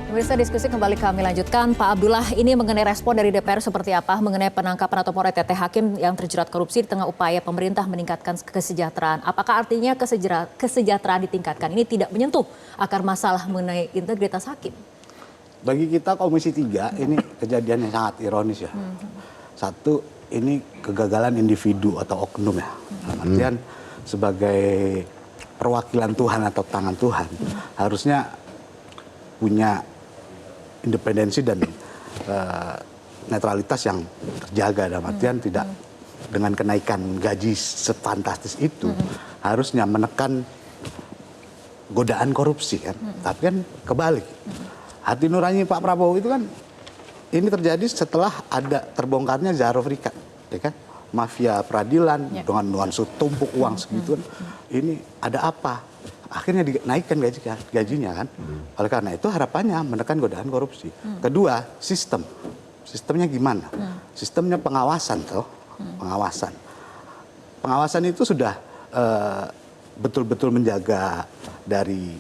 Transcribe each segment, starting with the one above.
Pemirsa, diskusi kembali kami lanjutkan. Pak Abdullah, ini mengenai respon dari DPR seperti apa mengenai penangkapan atau OTT hakim yang terjerat korupsi di tengah upaya pemerintah meningkatkan kesejahteraan. Apakah artinya kesejahteraan ditingkatkan ini tidak menyentuh akar masalah mengenai integritas hakim? Bagi kita Komisi 3 ini kejadian yang sangat ironis ya. Satu, ini kegagalan individu atau oknum ya. Artian sebagai perwakilan Tuhan atau tangan Tuhan harusnya punya independensi dan netralitas yang terjaga, dalam artian tidak dengan kenaikan gaji sefantastis itu harusnya menekan godaan korupsi kan. Tapi kan kebalik. Hati nurani Pak Prabowo itu kan ini terjadi setelah ada terbongkarnya Zahro Frikat, ya kan? Mafia peradilan dengan nuansa tumpuk uang segitu kan. Ini ada apa? Akhirnya dinaikkan gajinya kan. Oleh karena itu harapannya menekan godaan korupsi. Kedua, sistemnya gimana? Sistemnya pengawasan toh, pengawasan. Pengawasan itu sudah betul-betul menjaga dari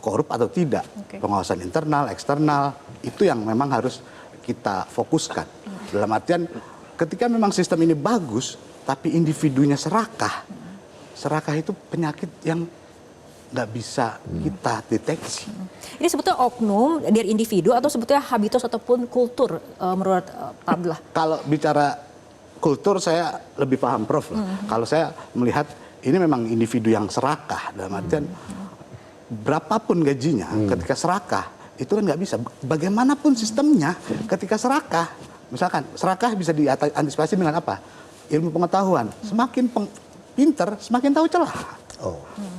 korup atau tidak. Pengawasan internal, eksternal, itu yang memang harus kita fokuskan. Dalam artian ketika memang sistem ini bagus, tapi individunya serakah. Serakah itu penyakit yang nggak bisa kita deteksi. Ini sebetulnya oknum dari individu atau sebetulnya habitus ataupun kultur menurut Pak Abdullah? Kalau bicara kultur saya lebih paham Prof. Kalau saya melihat ini memang individu yang serakah, dalam artian berapapun gajinya ketika serakah itu kan nggak bisa. Bagaimanapun sistemnya ketika serakah, misalkan serakah bisa diantisipasi dengan apa? Ilmu pengetahuan. Semakin pinter, semakin tahu celah.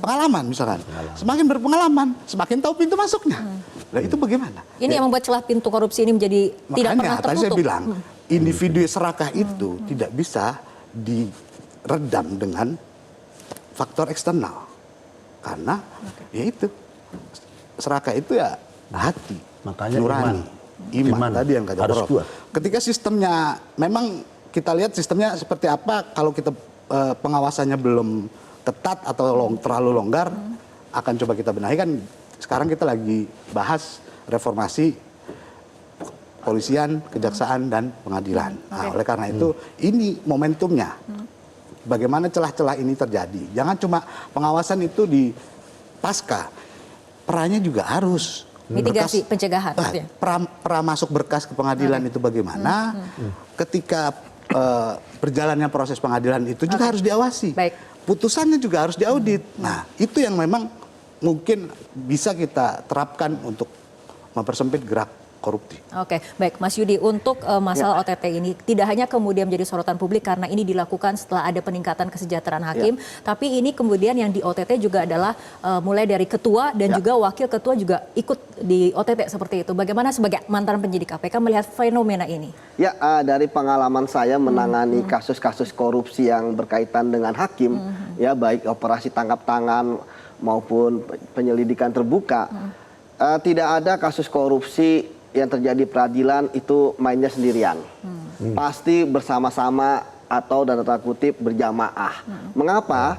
Pengalaman misalkan, semakin berpengalaman, semakin tahu pintu masuknya. Nah itu bagaimana? Ini yang membuat celah pintu korupsi ini menjadi tidak pernah tertutup. Tadi saya bilang, individu serakah itu tidak bisa diredam dengan faktor eksternal. Karena ya itu, serakah itu ya hati, makanya nurani, iman tadi yang kata Prof. Ketika sistemnya, memang kita lihat sistemnya seperti apa, kalau kita pengawasannya belum ketat atau terlalu longgar, akan coba kita benahi kan. Sekarang kita lagi bahas reformasi polisian, kejaksaan, dan pengadilan. Nah, oleh karena itu ini momentumnya. Bagaimana celah-celah ini terjadi. Jangan cuma pengawasan itu di pasca, perannya juga harus. Mitigasi, pencegahan. Pra masuk berkas ke pengadilan itu bagaimana. Ketika berjalannya proses pengadilan itu juga harus diawasi. Baik. Putusannya juga harus diaudit. Nah, itu yang memang mungkin bisa kita terapkan untuk mempersempit gerak korupsi. Oke, baik Mas Yudi, untuk masalah OTT ini tidak hanya kemudian menjadi sorotan publik karena ini dilakukan setelah ada peningkatan kesejahteraan hakim, tapi ini kemudian yang di OTT juga adalah mulai dari ketua dan juga wakil ketua juga ikut di OTT seperti itu. Bagaimana sebagai mantan penyidik KPK melihat fenomena ini? Ya, dari pengalaman saya menangani kasus-kasus korupsi yang berkaitan dengan hakim, ya baik operasi tangkap tangan maupun penyelidikan terbuka, tidak ada kasus korupsi yang terjadi peradilan itu mainnya sendirian. Pasti bersama-sama atau dalam tanda kutip berjamaah. Mengapa?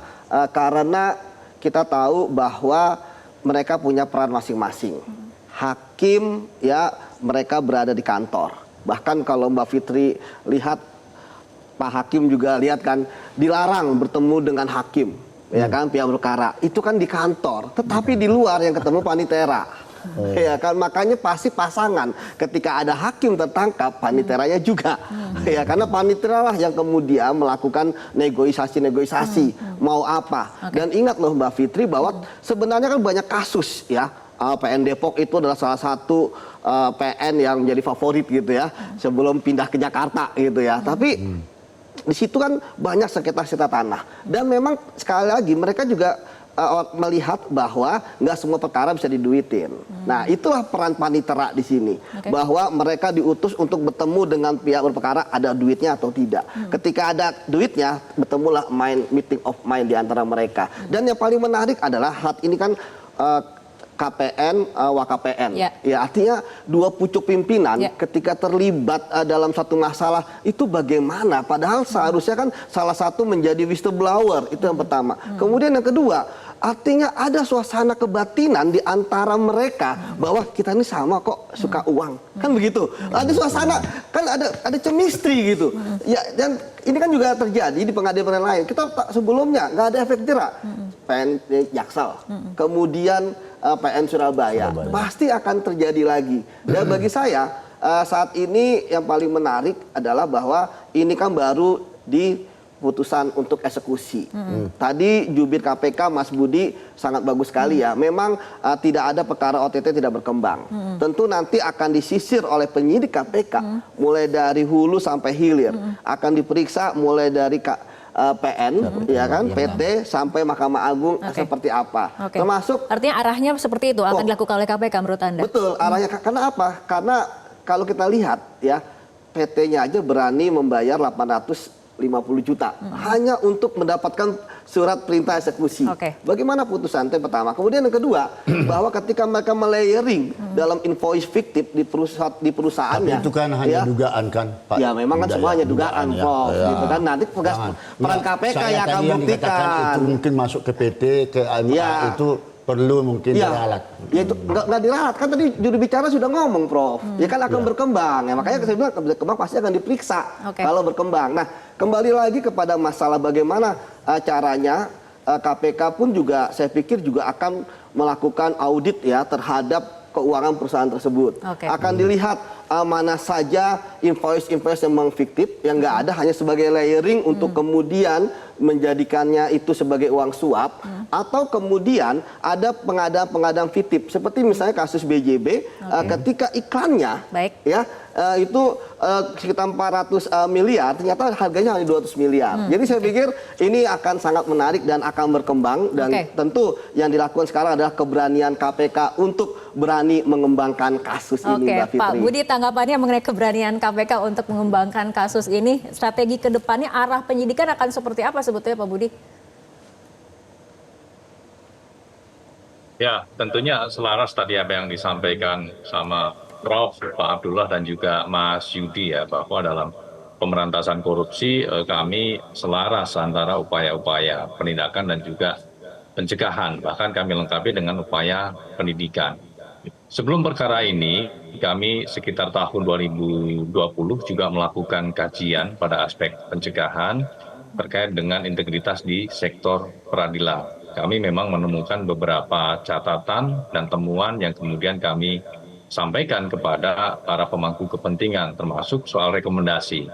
Karena kita tahu bahwa mereka punya peran masing-masing. Hakim ya mereka berada di kantor. Bahkan kalau Mbak Fitri lihat, Pak Hakim juga lihat kan dilarang bertemu dengan hakim. Ya kan, pihak perkara. Itu kan di kantor. Tetapi di luar yang ketemu panitera. Ya kan, makanya pasti pasangan ketika ada hakim tertangkap, paniteranya juga. Ya, karena panitera lah yang kemudian melakukan negosiasi mau apa. Dan ingat loh Mbak Fitri bahwa sebenarnya kan banyak kasus ya. PN Depok itu adalah salah satu PN yang menjadi favorit gitu ya sebelum pindah ke Jakarta gitu ya. Tapi di situ kan banyak sengketa-sengketa tanah. Dan memang sekali lagi mereka juga melihat bahwa nggak semua perkara bisa diduitin. Nah, itulah peran panitera di sini. Bahwa mereka diutus untuk bertemu dengan pihak berperkara, ada duitnya atau tidak. Ketika ada duitnya, bertemulah meeting of mind di antara mereka. Dan yang paling menarik adalah saat ini kan KPN, WKPN. Ya, artinya dua pucuk pimpinan ketika terlibat dalam satu masalah itu bagaimana? Padahal seharusnya kan salah satu menjadi whistleblower, itu yang pertama. Kemudian yang kedua, Artinya ada suasana kebatinan di antara mereka bahwa kita ini sama kok suka uang, kan begitu. Ada suasana, kan ada chemistry gitu. Ya, dan ini kan juga terjadi di pengadilan lain. Kita sebelumnya nggak ada efek jerak. PN Jaksel, kemudian PN Surabaya, pasti akan terjadi lagi. Dan bagi saya saat ini yang paling menarik adalah bahwa ini kan baru di putusan untuk eksekusi. Tadi jubir KPK Mas Budi sangat bagus sekali ya. Memang tidak ada perkara OTT tidak berkembang. Tentu nanti akan disisir oleh penyidik KPK mulai dari hulu sampai hilir. Akan diperiksa mulai dari PN, ya kan, PT sampai Mahkamah Agung seperti apa. Termasuk artinya arahnya seperti itu akan dilakukan oleh KPK menurut Anda. Betul, arahnya karena apa? Karena kalau kita lihat ya, PT-nya aja berani membayar 850 juta hanya untuk mendapatkan surat perintah eksekusi. Bagaimana putusan? Itu yang pertama. Kemudian yang kedua, bahwa ketika mereka melayering dalam invoice fiktif di perusahaannya. Tapi itu kan hanya dugaan kan, Pak? Ya memang kan semuanya dugaan, Prof. Gitu kan. Nanti peran KPK yang akan buktikan. Itu mungkin masuk ke PT, ke AMA itu perlu mungkin diralat. Ya itu nggak diralat, kan tadi juru bicara sudah ngomong, Prof. Ya kan akan berkembang. Ya makanya saya bilang berkembang pasti akan diperiksa kalau berkembang. Nah, kembali lagi kepada masalah bagaimana caranya KPK pun juga saya pikir juga akan melakukan audit ya terhadap keuangan perusahaan tersebut. Akan dilihat mana saja invoice-invoice yang memang fiktif, yang nggak ada hanya sebagai layering untuk kemudian menjadikannya itu sebagai uang suap, atau kemudian ada pengadaan-pengadaan fiktif seperti misalnya kasus BJB ketika iklannya ya itu sekitar 400 miliar, ternyata harganya hanya 200 miliar. Jadi saya pikir ini akan sangat menarik dan akan berkembang, dan tentu yang dilakukan sekarang adalah keberanian KPK untuk berani mengembangkan kasus ini, Mbak Fitri. Pak Budi, tanggapannya mengenai keberanian KPK untuk mengembangkan kasus ini, strategi ke depannya arah penyidikan akan seperti apa sebetulnya, Pak Budi? Ya, tentunya selaras tadi apa yang disampaikan sama Prof, Pak Abdullah dan juga Mas Yudi ya, bahwa dalam pemberantasan korupsi kami selaras antara upaya-upaya penindakan dan juga pencegahan, bahkan kami lengkapi dengan upaya pendidikan. Sebelum perkara ini, kami sekitar tahun 2020 juga melakukan kajian pada aspek pencegahan terkait dengan integritas di sektor peradilan. Kami memang menemukan beberapa catatan dan temuan yang kemudian kami sampaikan kepada para pemangku kepentingan, termasuk soal rekomendasi.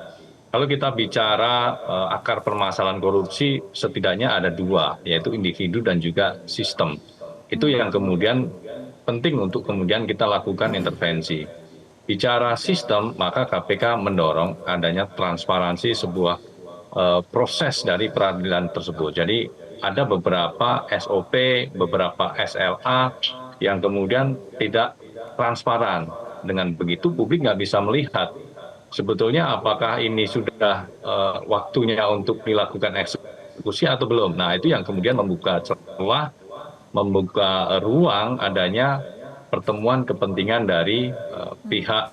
Kalau kita bicara akar permasalahan korupsi, setidaknya ada dua, yaitu individu dan juga sistem. Itu yang kemudian penting untuk kemudian kita lakukan intervensi. Bicara sistem, maka KPK mendorong adanya transparansi sebuah proses dari peradilan tersebut. Jadi ada beberapa SOP, beberapa SLA yang kemudian tidak transparan. Dengan begitu publik nggak bisa melihat sebetulnya apakah ini sudah waktunya untuk dilakukan eksekusi atau belum. Nah itu yang kemudian membuka celah, membuka ruang adanya pertemuan kepentingan dari pihak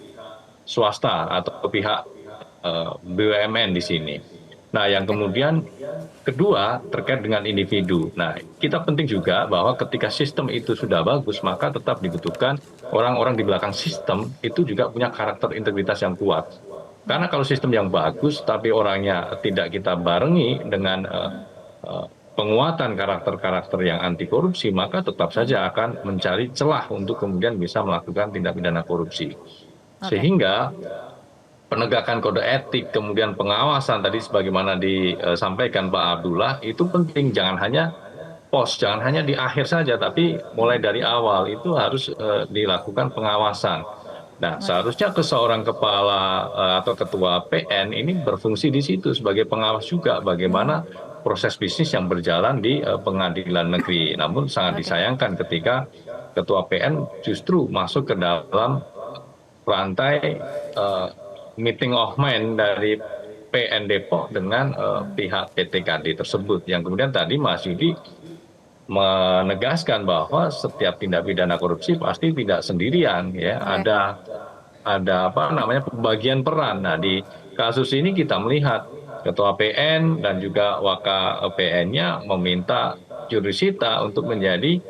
swasta atau pihak BUMN di sini. Nah, yang kemudian kedua terkait dengan individu. Nah, kita penting juga bahwa ketika sistem itu sudah bagus, maka tetap dibutuhkan orang-orang di belakang sistem itu juga punya karakter integritas yang kuat. Karena kalau sistem yang bagus, tapi orangnya tidak kita barengi dengan penguatan karakter-karakter yang anti korupsi, maka tetap saja akan mencari celah untuk kemudian bisa melakukan tindak pidana korupsi. Sehingga penegakan kode etik, kemudian pengawasan tadi sebagaimana disampaikan Pak Abdullah, itu penting. Jangan hanya jangan hanya di akhir saja, tapi mulai dari awal itu harus dilakukan pengawasan. Nah, seharusnya seorang kepala atau ketua PN ini berfungsi di situ sebagai pengawas juga bagaimana proses bisnis yang berjalan di pengadilan negeri. Namun sangat disayangkan ketika ketua PN justru masuk ke dalam rantai meeting of mind dari PN Depok dengan pihak PTKD tersebut. Yang kemudian tadi Mas Yudi menegaskan bahwa setiap tindak pidana korupsi pasti tidak sendirian, ya. Ada pembagian peran. Nah, di kasus ini kita melihat ketua PN dan juga waka PN-nya meminta jurusita untuk menjadi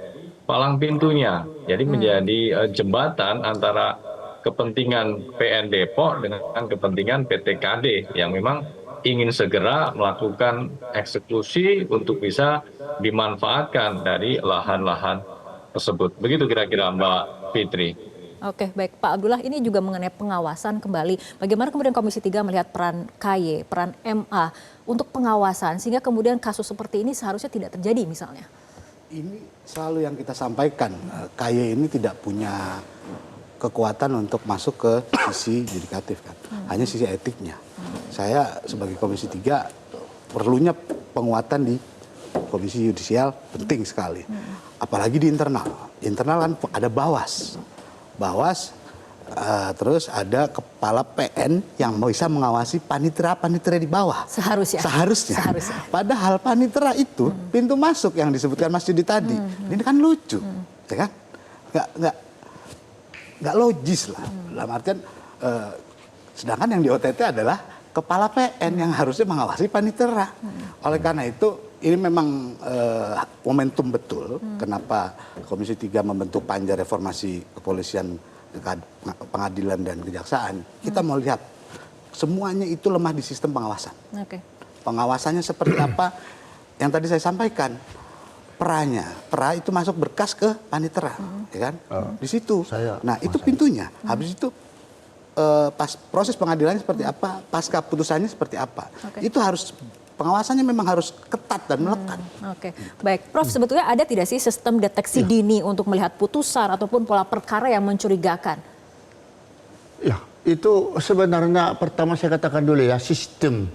palang pintunya. Jadi menjadi jembatan antara kepentingan PN Depok dengan kepentingan PT KD yang memang ingin segera melakukan eksekusi untuk bisa dimanfaatkan dari lahan-lahan tersebut. Begitu kira-kira Mbak Fitri. Oke, baik Pak Abdullah, ini juga mengenai pengawasan kembali. Bagaimana kemudian Komisi 3 melihat peran KY, peran MA untuk pengawasan sehingga kemudian kasus seperti ini seharusnya tidak terjadi misalnya? Ini selalu yang kita sampaikan, KY ini tidak punya kekuatan untuk masuk ke sisi yudikatif kan, hanya sisi etiknya. Saya sebagai Komisi 3 perlunya penguatan di Komisi Yudisial penting sekali, apalagi di internal. Internal kan ada Bawas, terus ada kepala PN yang bisa mengawasi panitera di bawah. Seharusnya. Padahal panitera itu pintu masuk yang disebutkan Mas Yudi tadi. Ini kan lucu, ya kan? Nggak logis lah. Dalam artian, sedangkan yang di OTT adalah kepala PN yang harusnya mengawasi panitera. Oleh karena itu, ini memang momentum betul kenapa Komisi 3 membentuk Panja Reformasi Kepolisian, Pengadilan dan Kejaksaan. Kita mau lihat semuanya itu lemah di sistem pengawasan. Pengawasannya seperti apa? Yang tadi saya sampaikan, pera itu masuk berkas ke panitera, ya kan? Di situ. Nah itu pintunya. Habis itu pas proses pengadilannya seperti apa? Pasca putusannya seperti apa? Itu harus pengawasannya memang harus ketat dan melekat. Oke, baik. Prof, sebetulnya ada tidak sih sistem deteksi dini untuk melihat putusan ataupun pola perkara yang mencurigakan? Ya, itu sebenarnya pertama saya katakan dulu ya, sistem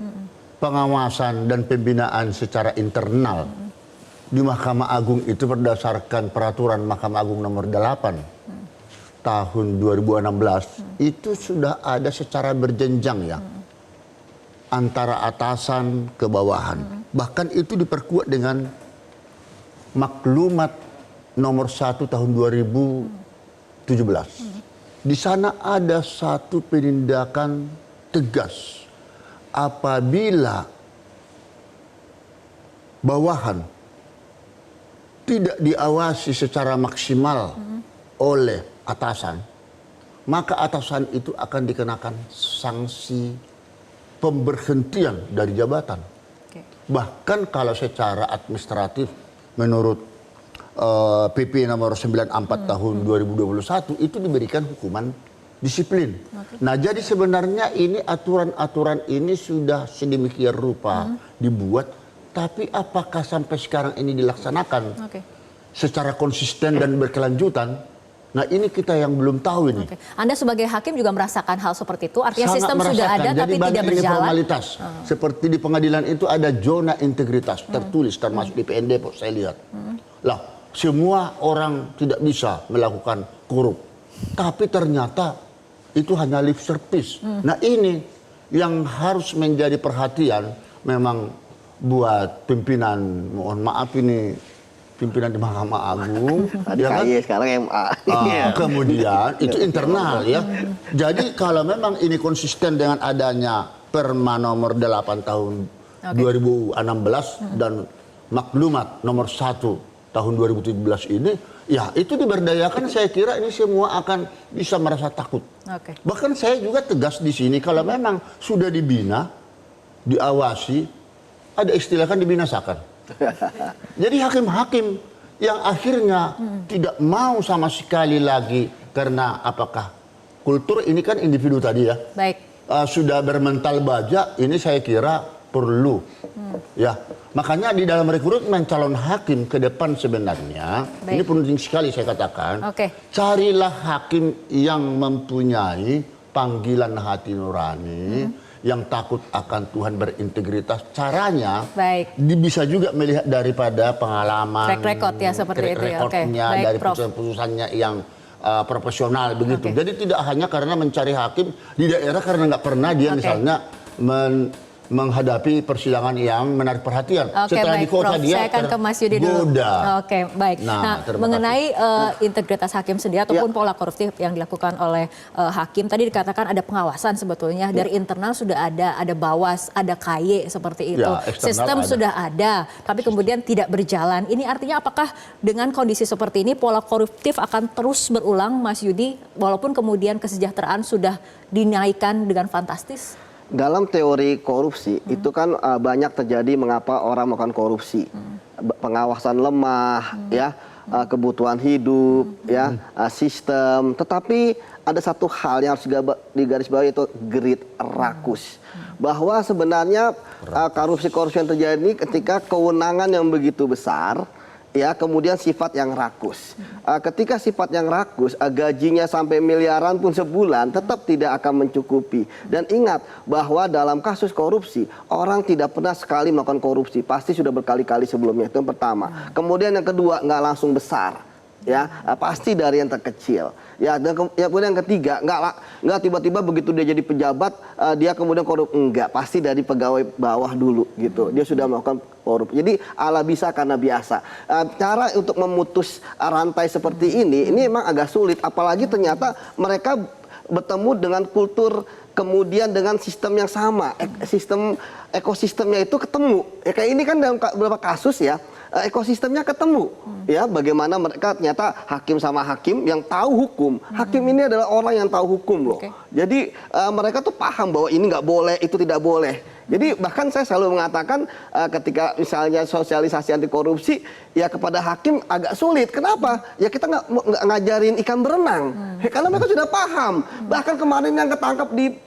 pengawasan dan pembinaan secara internal di Mahkamah Agung itu berdasarkan peraturan Mahkamah Agung nomor 8 tahun 2016 itu sudah ada secara berjenjang ya. Antara atasan ke bawahan. Bahkan itu diperkuat dengan maklumat nomor 1 tahun 2017. Di sana ada satu penindakan tegas apabila bawahan tidak diawasi secara maksimal oleh atasan, maka atasan itu akan dikenakan sanksi pemberhentian dari jabatan. Bahkan kalau secara administratif menurut PP nomor 94 tahun 2021 itu diberikan hukuman disiplin. Nah jadi sebenarnya ini aturan-aturan ini sudah sedemikian rupa dibuat, tapi apakah sampai sekarang ini dilaksanakan secara konsisten dan berkelanjutan? Nah ini kita yang belum tahu ini. Anda sebagai hakim juga merasakan hal seperti itu? Artinya sangat sistem merasakan. sudah ada jadi tapi tidak berjalan? Formalitas. Seperti di pengadilan itu ada zona integritas tertulis termasuk di PN Depok saya lihat. Lah semua orang tidak bisa melakukan korup. Tapi ternyata itu hanya lip service. Nah ini yang harus menjadi perhatian memang buat pimpinan, mohon maaf ini pimpinan di Mahkamah Agung, ya kan? Sekarang MA. Kemudian itu internal ya. Jadi kalau memang ini konsisten dengan adanya Perma nomor 8 tahun 2016 dan maklumat nomor 1 tahun 2017 ini, ya itu diberdayakan saya kira ini semua akan bisa merasa takut. Bahkan saya juga tegas di sini kalau memang sudah dibina, diawasi, ada istilah kan dibinasakan. Jadi hakim-hakim yang akhirnya tidak mau sama sekali lagi karena apakah kultur ini kan individu tadi ya. Sudah bermental baja, ini saya kira perlu. Ya, makanya di dalam rekrutmen calon hakim ke depan sebenarnya ini penting sekali saya katakan. Carilah hakim yang mempunyai panggilan hati nurani. Yang takut akan Tuhan, berintegritas. Caranya bisa juga melihat daripada pengalaman, track record ya seperti itu ya. Dari putusan-putusannya yang profesional begitu. Jadi tidak hanya karena mencari hakim di daerah karena nggak pernah dia misalnya menghadapi persidangan yang menarik perhatian. Oke, Setelah baik, di kota Prof. dia Saya akan ke Mas Yudi dulu. tergoda. Oke, baik. Nah, terima mengenai integritas hakim sendiri ataupun pola korupsi yang dilakukan oleh hakim, tadi dikatakan ada pengawasan sebetulnya dari internal sudah ada Bawas, ada KY seperti itu. Ya, eksternal Sistem ada. sudah ada, tapi kemudian tidak berjalan. Ini artinya apakah dengan kondisi seperti ini pola koruptif akan terus berulang, Mas Yudi, walaupun kemudian kesejahteraan sudah dinaikkan dengan fantastis? Dalam teori korupsi itu kan banyak terjadi mengapa orang melakukan korupsi. Pengawasan lemah, ya, kebutuhan hidup, ya, sistem. Tetapi ada satu hal yang harus digarisbawahi, itu greed, rakus. Bahwa sebenarnya korupsi-korupsi yang terjadi ketika kewenangan yang begitu besar, ya, kemudian sifat yang rakus. Ketika sifat yang rakus, gajinya sampai miliaran pun sebulan tetap tidak akan mencukupi. Dan ingat bahwa dalam kasus korupsi, orang tidak pernah sekali melakukan korupsi, pasti sudah berkali-kali sebelumnya. Itu yang pertama. Kemudian yang kedua, nggak langsung besar, ya, pasti dari yang terkecil. Ya, dan kemudian yang ketiga, nggak tiba-tiba begitu dia jadi pejabat, dia kemudian korup. Enggak, pasti dari pegawai bawah dulu gitu. Dia sudah melakukan korup. Jadi ala bisa karena biasa. Cara untuk memutus rantai seperti ini memang agak sulit. Apalagi ternyata mereka bertemu dengan kultur, kemudian dengan sistem yang sama. Sistem ekosistemnya itu ketemu. Ya, kayak ini kan dalam beberapa kasus ya, ekosistemnya ketemu. Ya, bagaimana mereka ternyata hakim sama hakim yang tahu hukum. Hakim ini adalah orang yang tahu hukum loh. Jadi mereka tuh paham bahwa ini nggak boleh, itu tidak boleh. Jadi bahkan saya selalu mengatakan ketika misalnya sosialisasi anti korupsi ya kepada hakim agak sulit. Kenapa? Ya kita nggak ngajarin ikan berenang. Karena mereka sudah paham. Bahkan kemarin yang ketangkap di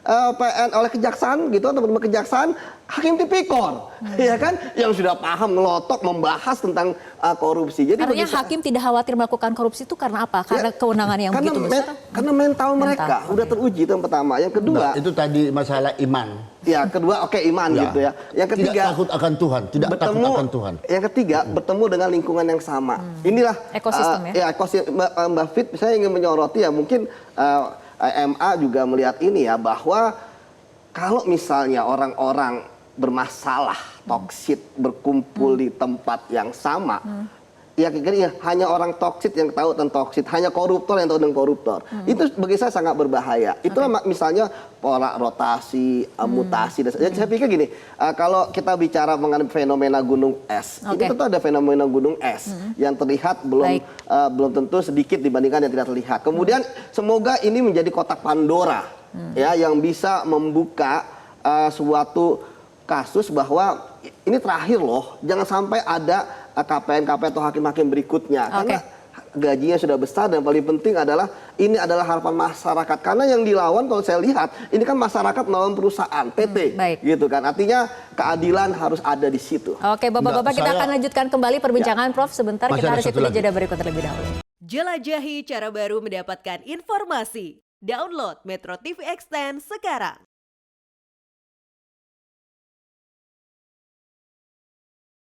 PN oleh kejaksaan gitu, teman-teman kejaksaan, hakim tipikor, ya kan, yang sudah paham ngelotok membahas tentang korupsi. Jadi artinya hakim tidak khawatir melakukan korupsi itu karena apa? Karena kewenangan yang begitu besar? Karena mental mereka udah teruji, itu yang pertama. Yang kedua, itu tadi masalah iman. Ya, kedua iman Ya. gitu ya. Yang ketiga, tidak takut akan Tuhan, tidak takut akan Tuhan. Yang ketiga, bertemu dengan lingkungan yang sama. Inilah ekosistem ya. Ekosistem. Mbak Fit, saya ingin menyoroti ya, mungkin MA juga melihat ini ya, bahwa kalau misalnya orang-orang bermasalah, toksit, berkumpul di tempat yang sama, ya kira-kira hanya orang toksit yang tahu tentang toksit, hanya koruptor yang tahu tentang koruptor. Itu bagi saya sangat berbahaya. Itulah misalnya pola rotasi, mutasi. Saya pikir gini, kalau kita bicara mengenai fenomena gunung es, ini tentu ada fenomena gunung es yang terlihat belum tentu sedikit dibandingkan yang tidak terlihat. Kemudian semoga ini menjadi kotak Pandora, ya, yang bisa membuka suatu kasus bahwa ini terakhir loh, jangan sampai ada KPN atau hakim-hakim berikutnya, karena gajinya sudah besar dan paling penting adalah ini adalah harapan masyarakat, karena yang dilawan kalau saya lihat ini kan masyarakat melawan perusahaan PT, gitu kan, artinya keadilan harus ada di situ. Oke, bapak-bapak, kita akan lanjutkan kembali perbincangan Prof sebentar, kita harus ikuti jeda berikut terlebih dahulu. Jelajahi cara baru mendapatkan informasi. Download Metro TV Extend sekarang.